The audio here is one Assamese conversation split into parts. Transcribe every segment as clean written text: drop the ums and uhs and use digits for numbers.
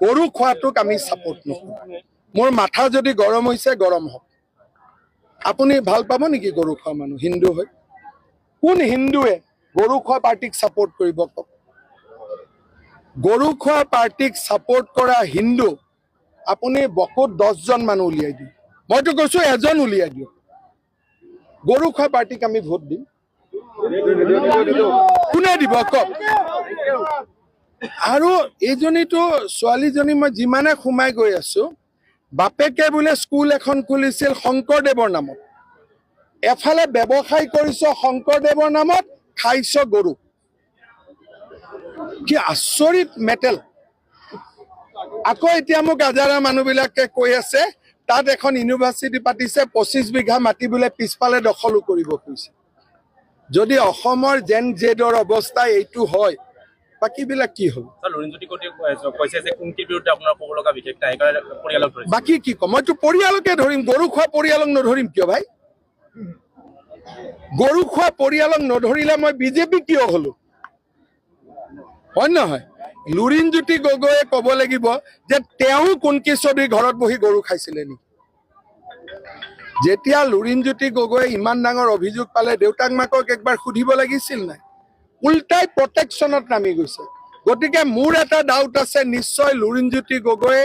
গৰু খোৱাটোক আমি ছাপোৰ্ট নকৰোঁ। মোৰ মাথা যদি গৰম হৈছে গৰম হওক। আপুনি ভাল পাব নেকি গৰু খোৱা মানুহ হিন্দু হৈ? কোন হিন্দুৱে গৰু খোৱা পাৰ্টিক ছাপোৰ্ট কৰিব কওক? গৰু খোৱা পাৰ্টিক ছাপোৰ্ট কৰা হিন্দু আপুনি বহুত 10জন মানুহ উলিয়াই দিম। মইতো কৈছো এজন উলিয়াই দিয়ক। গৰু খোৱা পাৰ্টিক আমি ভোট দিম। কোনে দিব কওক? আৰু এইজনীতো ছোৱালীজনী মই যিমানে সোমাই গৈ আছো, বাপেকে বোলে স্কুল এখন খুলিছিল শংকৰদেৱৰ নামত, এফালে ব্যৱসায় কৰিছ শংকৰদেৱৰ নামত, খাইছ গৰু। কি আচৰিত মেটেল। আকৌ এতিয়া মোক আজাৰা মানুহবিলাকে কৈ আছে তাত এখন ইউনিভাৰ্চিটি পাতিছে, 25 বিঘা মাটি বোলে পিছফালে দখলো কৰিব খুজিছে। যদি অসমৰ জেন জেডৰ অৱস্থা এইটো হয়, বাকীবিলাক কি হ'ব? বাকী কি কম? মইতো পৰিয়ালকে ধৰিম, গৰু খোৱা পৰিয়ালক নধৰিম কিয় ভাই? গৰু খোৱা পৰিয়ালক নধৰিলে মই বিজেপি কিয় হলো? হয় নহয়? লুৰিণজ্যোতি গগৈয়ে ক'ব লাগিব যে তেওঁ কুন্কি চৌধুৰীৰ ঘৰত বহি গৰু খাইছিলে নেকি? যেতিয়া লুৰিণজ্যোতি গগৈয়ে ইমান ডাঙৰ অভিযোগ পালে দেউতাক মাকক একবাৰ সুধিব লাগিছিল নাই? উল্টাই প্ৰটেকশ্যনত নামি গৈছে। গতিকে মোৰ এটা ডাউট আছে, নিশ্চয় লুৰিণজ্যোতি গগৈয়ে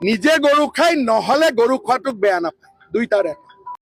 নিজে গৰু খাই, নহলে গৰু খোৱাটোক বেয়া নাপায়। দুইটাৰে